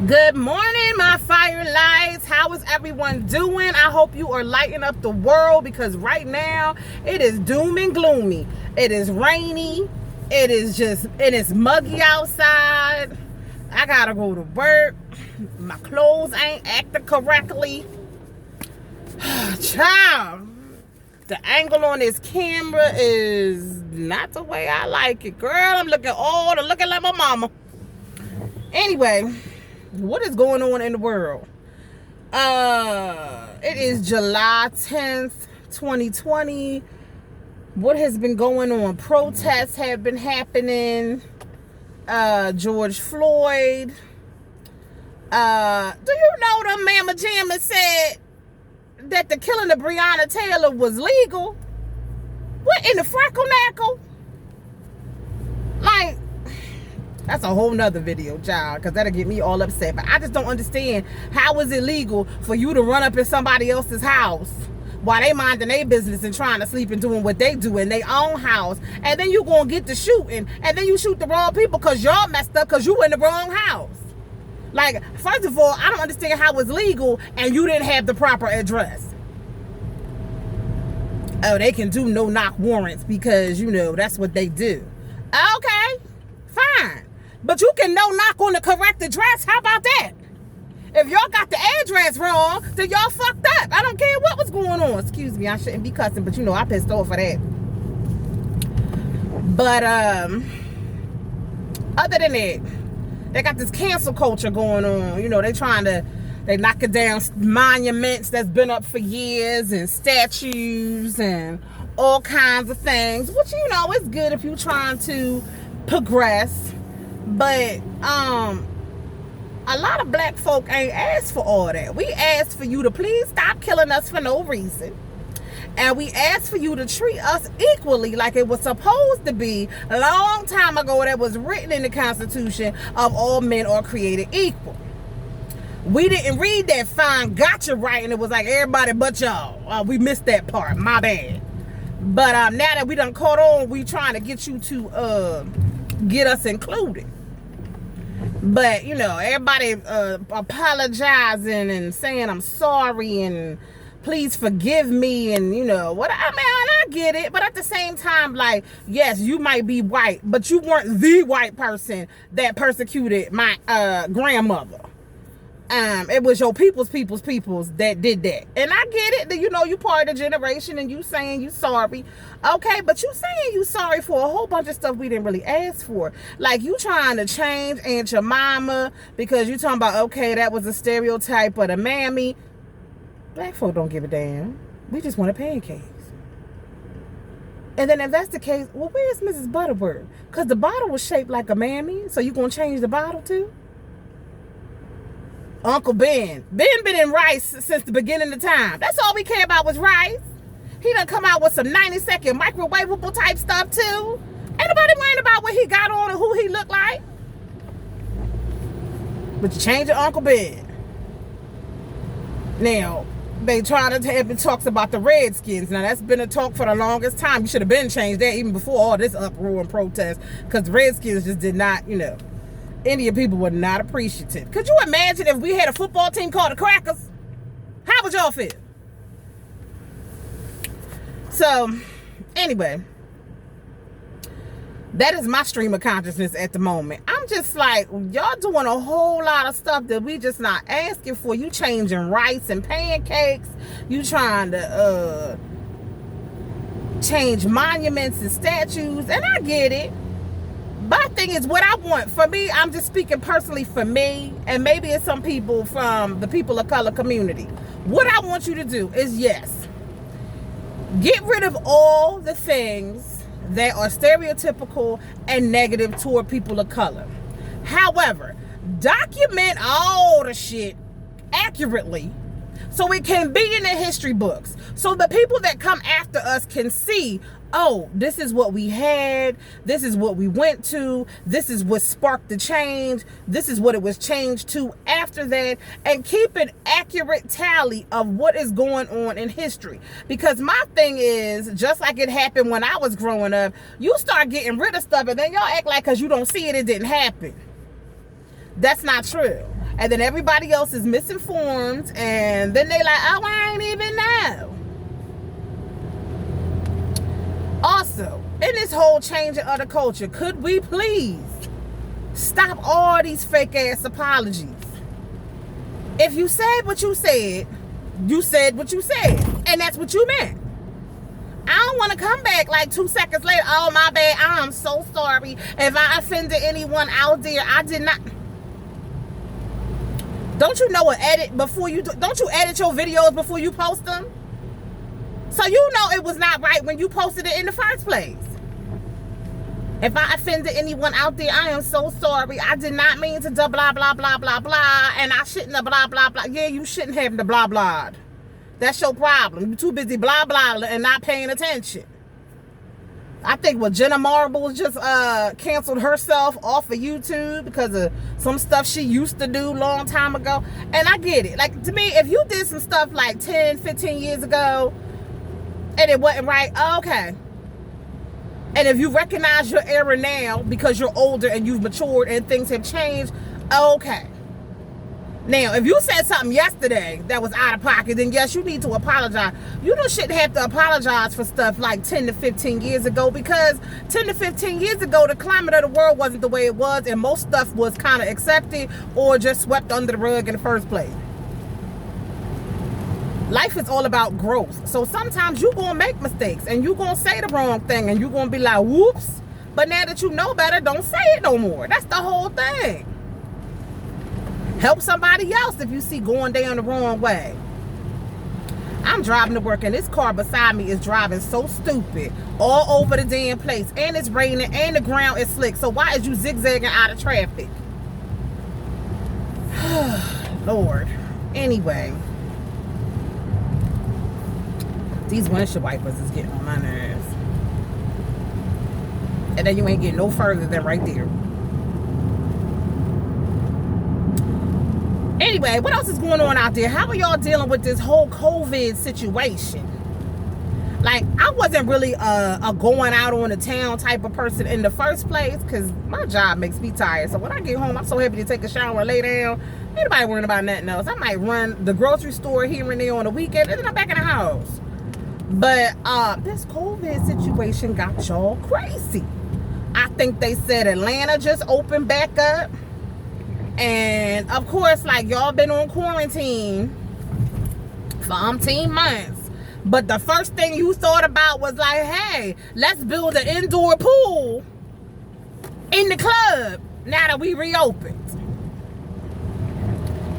Good morning, my firelights. How is everyone doing? I hope you are lighting up the world, because right now it is doom and gloomy. It is rainy. It is muggy outside. I gotta go to work. My clothes ain't acting correctly. Child, the angle on this camera is not the way I like it. Girl, I'm looking old and looking like my mama. Anyway, what is going on in the world? It is July 10th, 2020. What has been going on? Protests have been happening. George Floyd. Do you know the Mama Jamma said that the killing of Breonna Taylor was legal? What in the freckle-knackle? Like, that's a whole nother video, child, because that'll get me all upset. But I just don't understand, how is it legal for you to run up in somebody else's house while they minding their business and trying to sleep and doing what they do in their own house, and then you gonna get to shooting, and then you shoot the wrong people because y'all messed up because you in the wrong house? Like, first of all, I don't understand how it's legal and you didn't have the proper address. Oh, they can do no-knock warrants because, you know, that's what they do. Okay, fine. But you can no-knock on the correct address. How about that? If y'all got the address wrong, then y'all fucked up. I don't care what was going on. Excuse me, I shouldn't be cussing, but you know I pissed off for that. But other than that, they got this cancel culture going on. You know, they knocking down monuments that's been up for years, and statues and all kinds of things, which, you know, is good if you're trying to progress. But a lot of black folk ain't asked for all that. We asked for you to please stop killing us for no reason. And we asked for you to treat us equally, like it was supposed to be a long time ago, that was written in the Constitution, of all men are created equal. We didn't read that fine gotcha right, and it was like everybody but y'all. We missed that part. My bad. But now that we done caught on, we trying to get you to get us included. But, you know, everybody apologizing and saying I'm sorry and please forgive me, and, you know, what I mean, I get it. But at the same time, like, yes, you might be white, but you weren't the white person that persecuted my grandmother. It was your people's that did that. And I get it, that, you know, you part of the generation and you saying you sorry. Okay, but you saying you sorry for a whole bunch of stuff we didn't really ask for. Like, you trying to change Aunt your mama because you talking about, okay, that was a stereotype of the mammy. Black folk don't give a damn. We just wanted pancakes. And then if that's the case, well, where's Mrs. Butterworth? Because the bottle was shaped like a mammy, so you gonna change the bottle too? Uncle Ben. Ben been in rice since the beginning of time. That's all we care about was rice. He done come out with some 90-second microwavable type stuff too. Ain't nobody worrying about what he got on or who he looked like. But you change your Uncle Ben. Now, they trying to have talks about the Redskins. Now, that's been a talk for the longest time. You should have been changed that even before all this uproar and protest, because the Redskins just did not, you know, Indian people were not appreciative. Could you imagine if we had a football team called the Crackers? How would y'all feel? So, anyway, that is my stream of consciousness at the moment. I'm just like, y'all doing a whole lot of stuff that we just not asking for. You changing rice and pancakes. You trying to change monuments and statues. And I get it. My thing is, what I want, for me, I'm just speaking personally for me, and maybe it's some people from the people of color community. What I want you to do is, yes, get rid of all the things that are stereotypical and negative toward people of color. However, document all the shit accurately so it can be in the history books, so the people that come after us can see, oh, this is what we had, this is what we went to, this is what sparked the change, this is what it was changed to after that, and keep an accurate tally of what is going on in history. Because my thing is, just like it happened when I was growing up, you start getting rid of stuff and then y'all act like because you don't see it, it didn't happen. That's not true. And then everybody else is misinformed. And then they like, oh, I ain't even know. Also, in this whole changing of the culture, could we please stop all these fake ass apologies? If you said what you said what you said. And that's what you meant. I don't want to come back like 2 seconds later. Oh, my bad. I'm so sorry. If I offended anyone out there, I did not. Don't you know edit before you do? Don't you edit your videos before you post them? So you know it was not right when you posted it in the first place. If I offended anyone out there, I am so sorry. I did not mean to blah, blah, blah, blah, blah, and I shouldn't have blah, blah, blah. Yeah, you shouldn't have the blah, blah. That's your problem. You're too busy blah, blah, and not paying attention. I think Jenna Marbles just canceled herself off of YouTube because of some stuff she used to do long time ago. And I get it. Like, to me, if you did some stuff like 10, 15 years ago and it wasn't right, okay. And if you recognize your error now because you're older and you've matured and things have changed, okay. Now, if you said something yesterday that was out of pocket, then yes, you need to apologize. You shouldn't have to apologize for stuff like 10 to 15 years ago, because 10 to 15 years ago, the climate of the world wasn't the way it was, and most stuff was kind of accepted or just swept under the rug in the first place. Life is all about growth. So sometimes you're going to make mistakes and you're going to say the wrong thing and you're going to be like, whoops. But now that you know better, don't say it no more. That's the whole thing. Help somebody else if you see going down the wrong way. I'm driving to work and this car beside me is driving so stupid all over the damn place. And it's raining and the ground is slick. So why is you zigzagging out of traffic? Lord. Anyway. These windshield wipers is getting on my nerves. And then you ain't getting no further than right there. Anyway, what else is going on out there? How are y'all dealing with this whole COVID situation? Like, I wasn't really a going out on the town type of person in the first place because my job makes me tired. So when I get home, I'm so happy to take a shower and lay down. Ain't nobody worrying about nothing else. I might run the grocery store here and there on the weekend, and then I'm back in the house. But this COVID situation got y'all crazy. I think they said Atlanta just opened back up. And of course, like, y'all been on quarantine for umpteen months. But the first thing you thought about was like, hey, let's build an indoor pool in the club now that we reopened.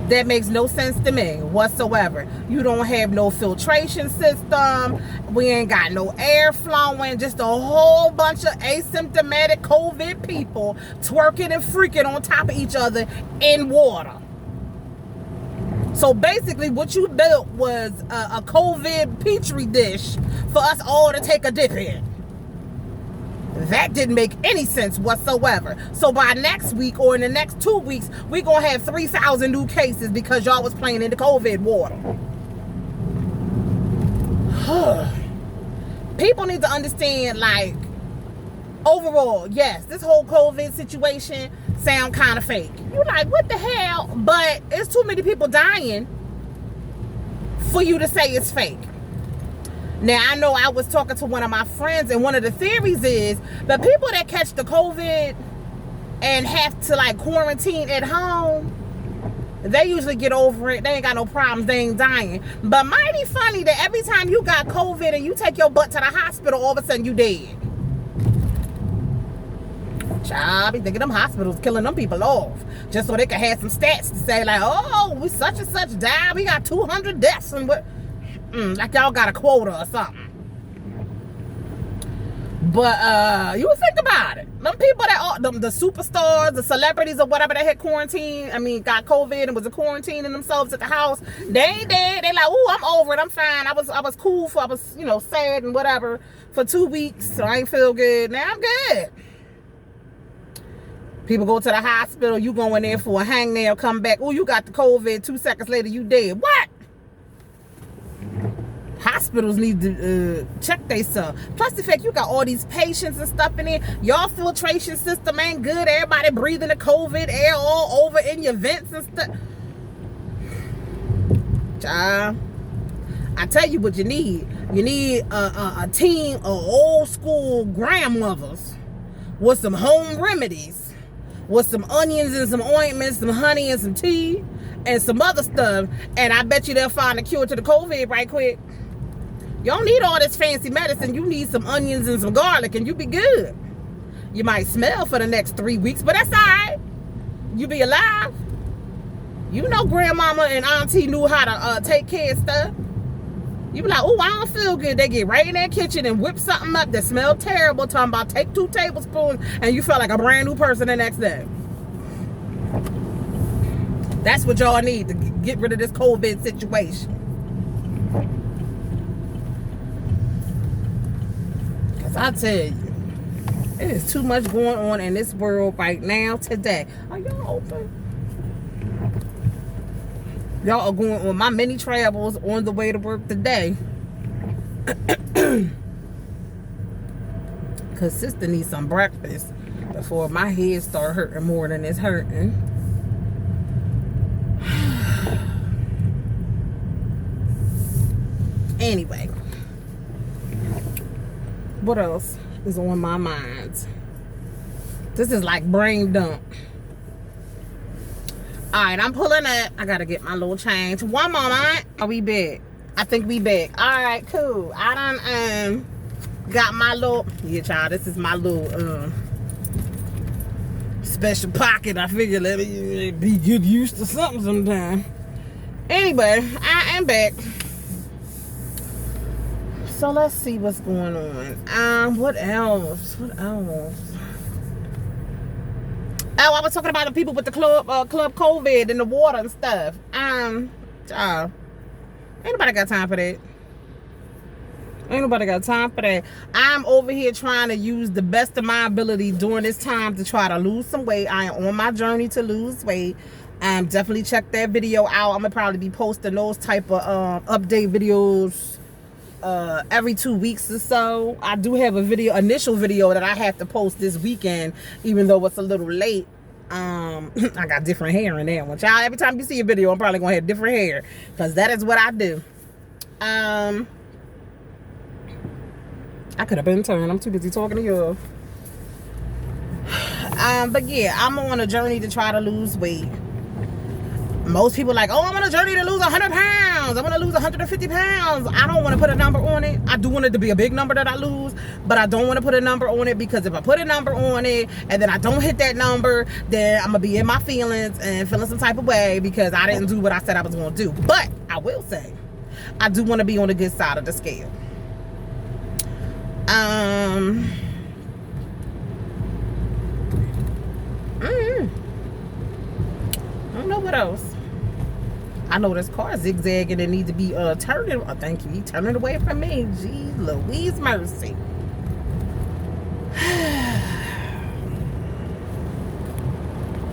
That makes no sense to me whatsoever. You don't have no filtration system. We ain't got no air flowing. Just a whole bunch of asymptomatic COVID people twerking and freaking on top of each other in water. So basically what you built was a COVID petri dish for us all to take a dip in. That didn't make any sense whatsoever. So by next week or in the next 2 weeks, we're going to have 3,000 new cases because y'all was playing in the COVID water. People need to understand, like, overall, yes, this whole COVID situation sound kind of fake. You're like, what the hell? But it's too many people dying for you to say it's fake. Now, I know I was talking to one of my friends, and one of the theories is the people that catch the COVID and have to, like, quarantine at home, they usually get over it. They ain't got no problems. They ain't dying. But mighty funny that every time you got COVID and you take your butt to the hospital, all of a sudden you dead. Child, be thinking them hospitals killing them people off just so they can have some stats to say, like, oh, we such and such died. We got 200 deaths and what? Like y'all got a quota or something. But you would think about it. Them people that are the superstars, the celebrities or whatever that had quarantine, got COVID and was quarantining themselves at the house. They ain't dead. They like, oh, I'm over it. I'm fine. I was cool for, sad and whatever for 2 weeks. So I ain't feel good. Now I'm good. People go to the hospital. You go in there for a hangnail, come back. Oh, you got the COVID. 2 seconds later, you dead. What? hospitals need to check themselves. Plus the fact you got all these patients and stuff in there. Y'all filtration system ain't good. Everybody breathing the COVID air all over in your vents and stuff. Child, I tell you what you need. You need a team of old school grandmothers with some home remedies, with some onions and some ointments, some honey and some tea, and some other stuff. And I bet you they'll find a cure to the COVID right quick. You don't need all this fancy medicine. You need some onions and some garlic and you be good. You might smell for the next 3 weeks, but that's all right. You be alive. You know grandmama and auntie knew how to take care of stuff. You be like, oh, I don't feel good. They get right in that kitchen and whip something up that smelled terrible, talking about take 2 tablespoons, and you feel like a brand new person the next day. That's what y'all need to get rid of this COVID situation. Because I tell you, it is too much going on in this world right now today. Are y'all open? Y'all are going on my mini travels on the way to work today. Cause sister needs some breakfast before my head start hurting more than it's hurting. Anyway, what else is on my mind? This is like brain dump. Alright, I'm pulling up. I gotta get my little change. One moment. Are we back? I think we back. Alright, cool. I done got my little, yeah, child, this is my little special pocket. I figure let me be get used to something sometime. Anyway, I am back. So let's see what's going on. What else? Oh, I was talking about the people with the club COVID and the water and stuff. Ain't nobody got time for that. Ain't nobody got time for that. I'm over here trying to use the best of my ability during this time to try to lose some weight. I am on my journey to lose weight. Definitely check that video out. I'm gonna probably be posting those type of update videos every 2 weeks or so. I do have a initial video that I have to post this weekend, even though it's a little late. I got different hair in that one, child. Every time you see a video, I'm probably gonna have different hair, because that is what I do. I could have been turned. I'm too busy talking to you. But yeah, I'm on a journey to try to lose weight. Most people are like, oh, I'm on a journey to lose 100 pounds. I want to lose 150 pounds. I don't want to put a number on it. I do want it to be a big number that I lose, but I don't want to put a number on it, because if I put a number on it and then I don't hit that number, then I'm going to be in my feelings and feeling some type of way because I didn't do what I said I was going to do. But I will say, I do want to be on the good side of the scale. I don't know what else. I know this car zigzagging and need to be turning. Oh, thank you. He turning away from me. Jeez Louise mercy.